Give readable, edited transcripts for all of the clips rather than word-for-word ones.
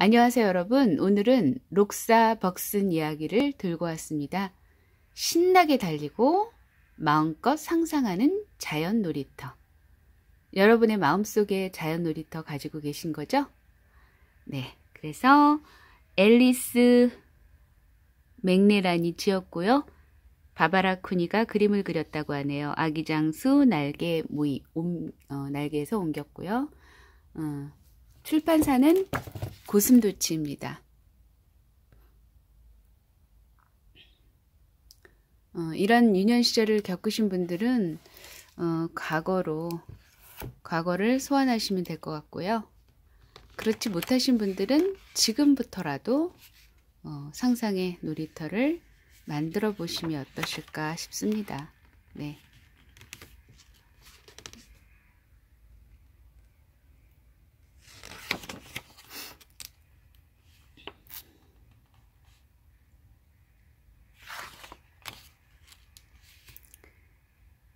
안녕하세요, 여러분. 오늘은 록사벅슨 이야기를 들고 왔습니다. 신나게 달리고 마음껏 상상하는 자연 놀이터. 여러분의 마음속에 자연 놀이터 가지고 계신 거죠? 네, 그래서 앨리스 맥네란이 지었고요. 바바라 쿠니가 그림을 그렸다고 하네요. 아기장수 날개에서 옮겼고요. 출판사는 고슴도치입니다. 이런 유년 시절을 겪으신 분들은 과거를 소환하시면 될 것 같고요. 그렇지 못하신 분들은 지금부터라도 상상의 놀이터를 만들어 보시면 어떠실까 싶습니다. 네.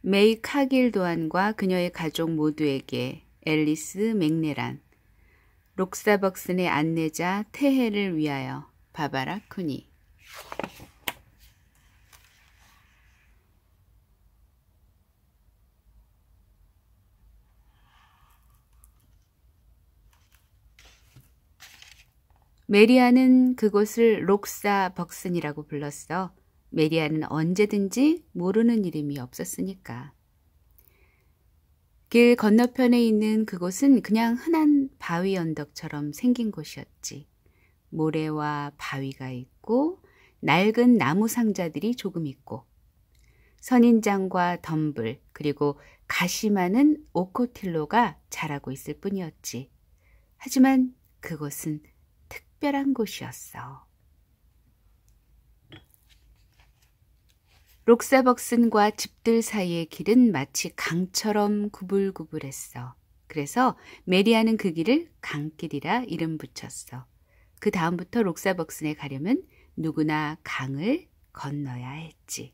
메이 카길 도안과 그녀의 가족 모두에게 앨리스 맥네란. 록사벅슨의 안내자 태해를 위하여 바바라 쿠니. 메리아는 그곳을 록사벅슨이라고 불렀어. 메리아는 언제든지 모르는 이름이 없었으니까. 길 건너편에 있는 그곳은 그냥 흔한 바위 언덕처럼 생긴 곳이었지. 모래와 바위가 있고 낡은 나무 상자들이 조금 있고 선인장과 덤불 그리고 가시 많은 오코틸로가 자라고 있을 뿐이었지. 하지만 그곳은 특별한 곳이었어. 록사벅슨과 집들 사이의 길은 마치 강처럼 구불구불했어. 그래서 메리아는 그 길을 강길이라 이름 붙였어. 그 다음부터 록사벅슨에 가려면 누구나 강을 건너야 했지.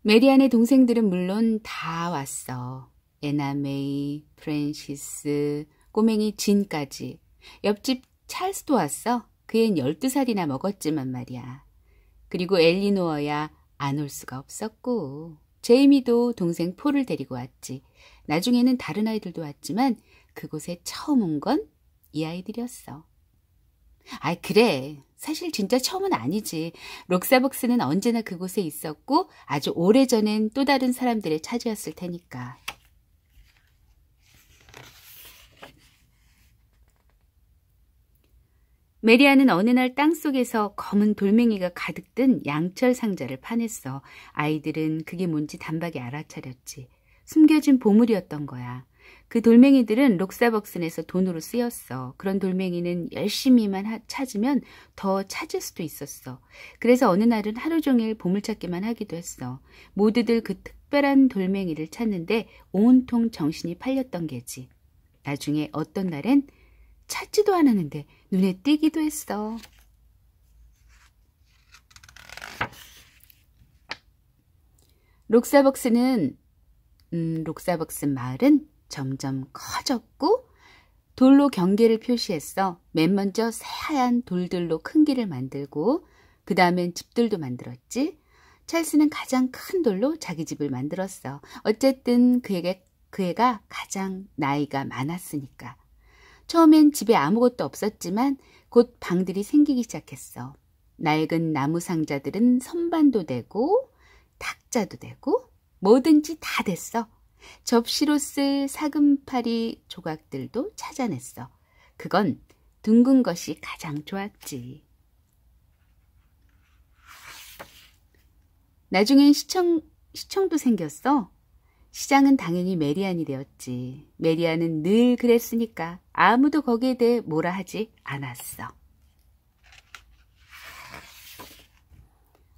메리안의 동생들은 물론 다 왔어. 에나 메이, 프랜시스, 꼬맹이 진까지. 옆집 찰스도 왔어. 그 애는 12살이나 먹었지만 말이야. 그리고 엘리노어야 안 올 수가 없었고 제이미도 동생 폴을 데리고 왔지. 나중에는 다른 아이들도 왔지만 그곳에 처음 온 건 이 아이들이었어. 아이 그래. 사실 진짜 처음은 아니지. 록사벅스는 언제나 그곳에 있었고 아주 오래전엔 또 다른 사람들의 차지였을 테니까. 메리아는 어느 날 땅속에서 검은 돌멩이가 가득 든 양철 상자를 파냈어. 아이들은 그게 뭔지 단박에 알아차렸지. 숨겨진 보물이었던 거야. 그 돌멩이들은 록사벅슨에서 돈으로 쓰였어. 그런 돌멩이는 열심히만 찾으면 더 찾을 수도 있었어. 그래서 어느 날은 하루 종일 보물찾기만 하기도 했어. 모두들 그 특별한 돌멩이를 찾는데 온통 정신이 팔렸던 게지. 나중에 어떤 날엔 찾지도 않았는데 눈에 띄기도 했어. 록사벅슨 마을은 점점 커졌고 돌로 경계를 표시했어. 맨 먼저 새하얀 돌들로 큰 길을 만들고 그 다음엔 집들도 만들었지. 찰스는 가장 큰 돌로 자기 집을 만들었어. 어쨌든 그 애가 가장 나이가 많았으니까. 처음엔 집에 아무것도 없었지만 곧 방들이 생기기 시작했어. 낡은 나무 상자들은 선반도 되고 탁자도 되고 뭐든지 다 됐어. 접시로 쓸 사금파리 조각들도 찾아냈어. 그건 둥근 것이 가장 좋았지. 나중엔 시청도 생겼어. 시장은 당연히 메리안이 되었지. 메리안은 늘 그랬으니까 아무도 거기에 대해 뭐라 하지 않았어.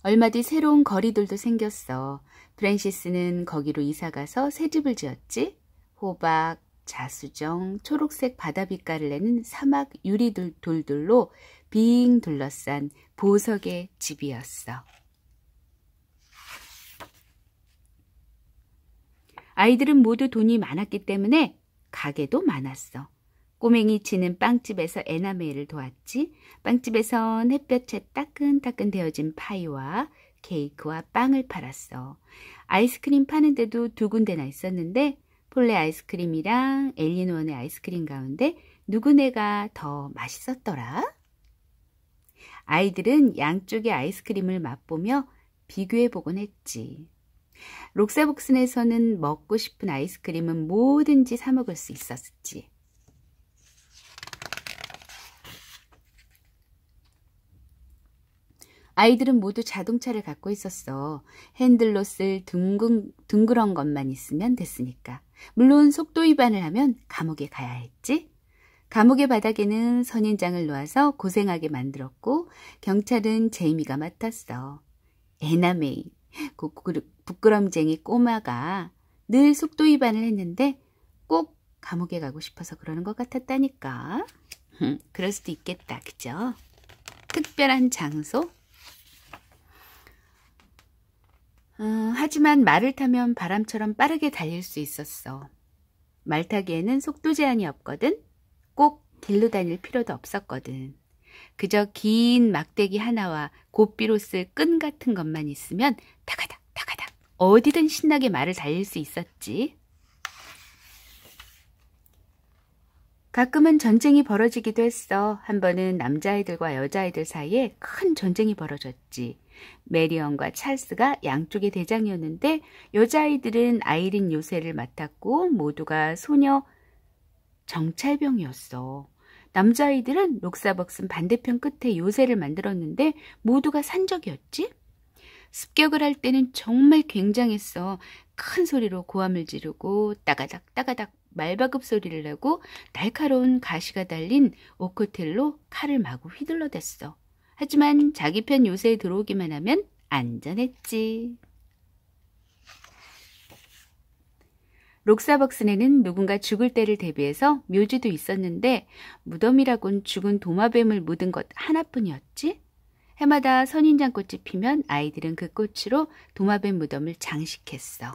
얼마 뒤 새로운 거리들도 생겼어. 프랜시스는 거기로 이사가서 새 집을 지었지. 호박, 자수정, 초록색 바다빛깔을 내는 사막 유리돌들로 빙 둘러싼 보석의 집이었어. 아이들은 모두 돈이 많았기 때문에 가게도 많았어. 꼬맹이 치는 빵집에서 에나메일을 도왔지. 빵집에선 햇볕에 따끈따끈 데워진 파이와 케이크와 빵을 팔았어. 아이스크림 파는 데도 2군데나 있었는데 폴레 아이스크림이랑 엘리노원의 아이스크림 가운데 누구네가 더 맛있었더라? 아이들은 양쪽의 아이스크림을 맛보며 비교해보곤 했지. 록사복슨에서는 먹고 싶은 아이스크림은 뭐든지 사 먹을 수 있었지. 아이들은 모두 자동차를 갖고 있었어. 핸들로 쓸 둥그런 것만 있으면 됐으니까. 물론 속도 위반을 하면 감옥에 가야 했지. 감옥의 바닥에는 선인장을 놓아서 고생하게 만들었고 경찰은 제이미가 맡았어. 에나메이, 부끄럼쟁이 꼬마가 늘 속도 위반을 했는데 꼭 감옥에 가고 싶어서 그러는 것 같았다니까. 그럴 수도 있겠다, 그죠? 특별한 장소? 하지만 말을 타면 바람처럼 빠르게 달릴 수 있었어. 말 타기에는 속도 제한이 없거든. 꼭 길로 다닐 필요도 없었거든. 그저 긴 막대기 하나와 고삐로 쓸 끈 같은 것만 있으면 타가닥 타가닥 어디든 신나게 말을 달릴 수 있었지. 가끔은 전쟁이 벌어지기도 했어. 한 번은 남자아이들과 여자아이들 사이에 큰 전쟁이 벌어졌지. 메리언과 찰스가 양쪽의 대장이었는데 여자아이들은 아이린 요새를 맡았고 모두가 소녀 정찰병이었어. 남자아이들은 록사벅슨 반대편 끝에 요새를 만들었는데 모두가 산적이었지. 습격을 할 때는 정말 굉장했어. 큰 소리로 고함을 지르고 따가닥 따가닥 말바급 소리를 내고 날카로운 가시가 달린 오코텔로 칼을 마구 휘둘러댔어. 하지만 자기 편 요새에 들어오기만 하면 안전했지. 록사벅슨에는 누군가 죽을 때를 대비해서 묘지도 있었는데 무덤이라곤 죽은 도마뱀을 묻은 것 하나뿐이었지. 해마다 선인장꽃이 피면 아이들은 그 꽃으로 도마뱀 무덤을 장식했어.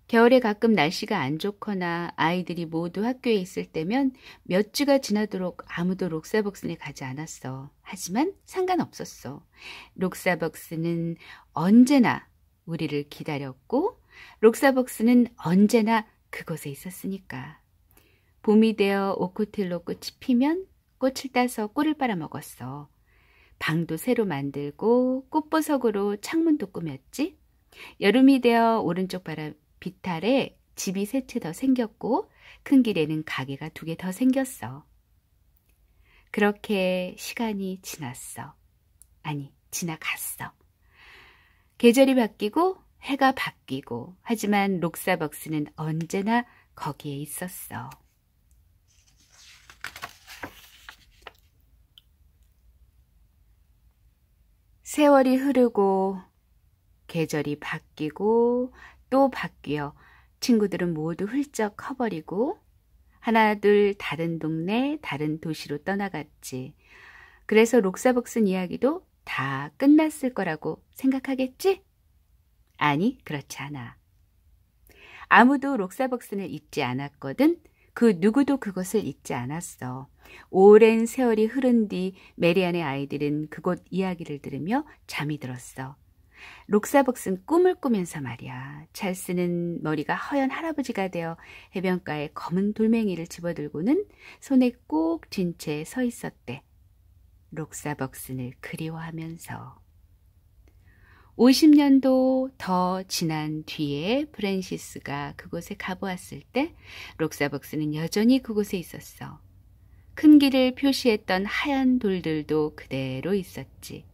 겨울에 가끔 날씨가 안 좋거나 아이들이 모두 학교에 있을 때면 몇 주가 지나도록 아무도 록사벅슨에 가지 않았어. 하지만 상관없었어. 록사벅슨은 언제나 우리를 기다렸고 록사벅슨은 언제나 그곳에 있었으니까. 봄이 되어 오코틸로 꽃이 피면 꽃을 따서 꿀을 빨아먹었어. 방도 새로 만들고 꽃보석으로 창문도 꾸몄지. 여름이 되어 오른쪽 비탈에 집이 3채 더 생겼고 큰 길에는 가게가 2개 더 생겼어. 그렇게 시간이 지났어. 아니, 지나갔어. 계절이 바뀌고 해가 바뀌고 하지만 록사벅스는 언제나 거기에 있었어. 세월이 흐르고 계절이 바뀌고 또 바뀌어 친구들은 모두 훌쩍 커버리고 하나둘 다른 동네, 다른 도시로 떠나갔지. 그래서 록사벅슨 이야기도 다 끝났을 거라고 생각하겠지? 아니, 그렇지 않아. 아무도 록사벅슨을 잊지 않았거든. 그 누구도 그것을 잊지 않았어. 오랜 세월이 흐른 뒤 메리안의 아이들은 그곳 이야기를 들으며 잠이 들었어. 록사벅슨 꿈을 꾸면서 말이야. 찰스는 머리가 허연 할아버지가 되어 해변가에 검은 돌멩이를 집어들고는 손에 꼭 쥔 채 서 있었대. 록사벅슨을 그리워하면서. 50년도 더 지난 뒤에 프랜시스가 그곳에 가보았을 때 록사벅슨은 여전히 그곳에 있었어. 큰 길을 표시했던 하얀 돌들도 그대로 있었지.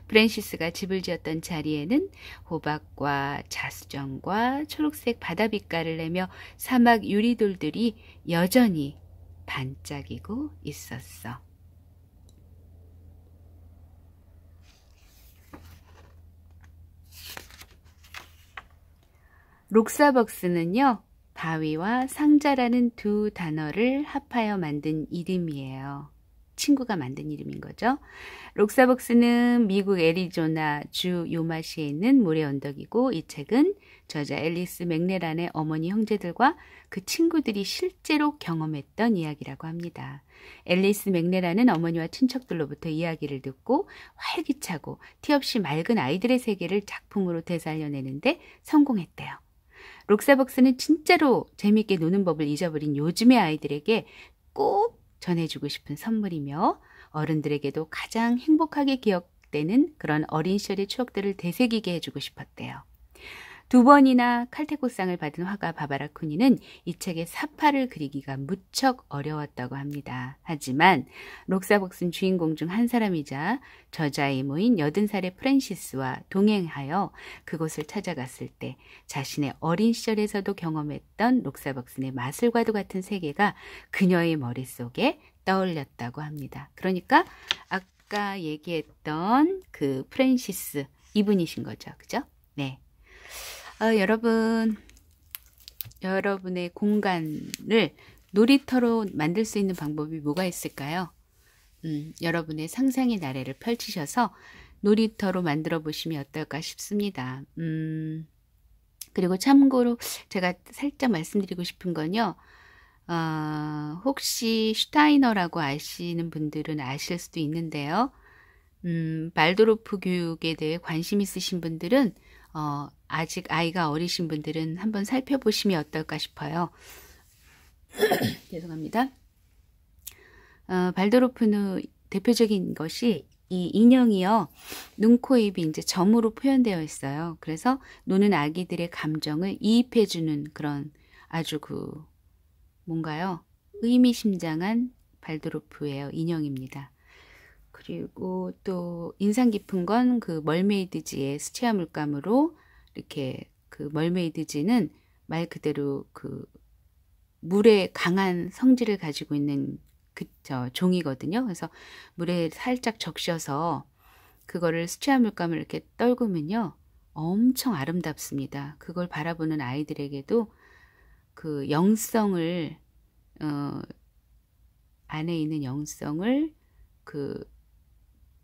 프랜시스가 집을 지었던 자리에는 호박과 자수정과 초록색 바다 빛깔을 내며 사막 유리돌들이 여전히 반짝이고 있었어. 록사벅스는요, 바위와 상자라는 2 단어를 합하여 만든 이름이에요. 친구가 만든 이름인 거죠. 록사벅스는 미국 애리조나 주 요마시에 있는 모래 언덕이고 이 책은 저자 앨리스 맥레란의 어머니 형제들과 그 친구들이 실제로 경험했던 이야기라고 합니다. 앨리스 맥레란은 어머니와 친척들로부터 이야기를 듣고 활기차고 티 없이 맑은 아이들의 세계를 작품으로 되살려내는데 성공했대요. 록사벅스는 진짜로 재밌게 노는 법을 잊어버린 요즘의 아이들에게 꼭 전해주고 싶은 선물이며 어른들에게도 가장 행복하게 기억되는 그런 어린 시절의 추억들을 되새기게 해주고 싶었대요. 2번이나 칼테고상을 받은 화가 바바라 쿠니는 이 책의 사파를 그리기가 무척 어려웠다고 합니다. 하지만 록사벅스는 주인공 중 한 사람이자 저자의 이모인 80살의 프랜시스와 동행하여 그곳을 찾아갔을 때 자신의 어린 시절에서도 경험했던 록사벅스의 마술과도 같은 세계가 그녀의 머릿속에 떠올렸다고 합니다. 그러니까 아까 얘기했던 그 프랜시스 이분이신 거죠. 그죠? 네. 여러분의 공간을 놀이터로 만들 수 있는 방법이 뭐가 있을까요? 여러분의 상상의 나래를 펼치셔서 놀이터로 만들어 보시면 어떨까 싶습니다. 그리고 참고로 제가 살짝 말씀드리고 싶은 건요. 혹시 슈타이너라고 아시는 분들은 아실 수도 있는데요. 발도르프 교육에 대해 관심 있으신 분들은 아직 아이가 어리신 분들은 한번 살펴보시면 어떨까 싶어요. 죄송합니다. 발도르프는 대표적인 것이 이 인형이요. 눈, 코, 입이 이제 점으로 표현되어 있어요. 그래서 노는 아기들의 감정을 이입해주는 그런 아주 뭔가요? 의미심장한 발도르프예요. 인형입니다. 그리고 또 인상 깊은 건 그 멀메이드지의 수채화 물감으로 이렇게 그 멀메이드지는 말 그대로 그 물에 강한 성질을 가지고 있는 종이거든요. 그래서 물에 살짝 적셔서 그거를 수채화 물감을 이렇게 떨구면요. 엄청 아름답습니다. 그걸 바라보는 아이들에게도 그 영성을 안에 있는 영성을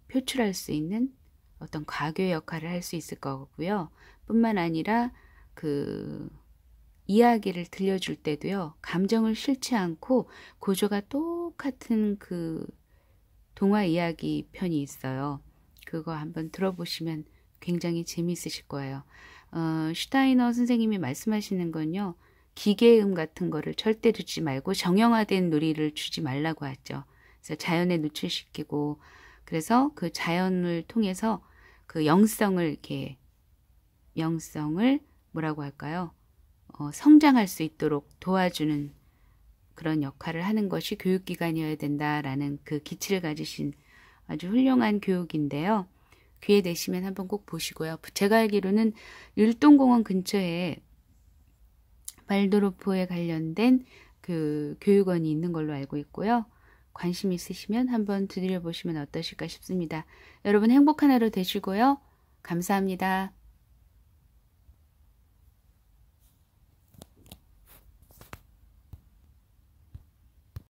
표출할 수 있는 어떤 과교 역할을 할 수 있을 거고요. 뿐만 아니라 이야기를 들려줄 때도요. 감정을 싫지 않고 구조가 똑같은 동화 이야기 편이 있어요. 그거 한번 들어보시면 굉장히 재미있으실 거예요. 슈타이너 선생님이 말씀하시는 건요. 기계음 같은 거를 절대 주지 말고 정형화된 놀이를 주지 말라고 하죠. 그래서 자연에 노출시키고 그래서 그 자연을 통해서 그 영성을 뭐라고 할까요? 성장할 수 있도록 도와주는 그런 역할을 하는 것이 교육기관이어야 된다라는 그 기치를 가지신 아주 훌륭한 교육인데요. 기회 되시면 한번 꼭 보시고요. 제가 알기로는 율동공원 근처에 발도르프에 관련된 그 교육원이 있는 걸로 알고 있고요. 관심 있으시면 한번 두드려 보시면 어떠실까 싶습니다. 여러분 행복한 하루 되시고요. 감사합니다.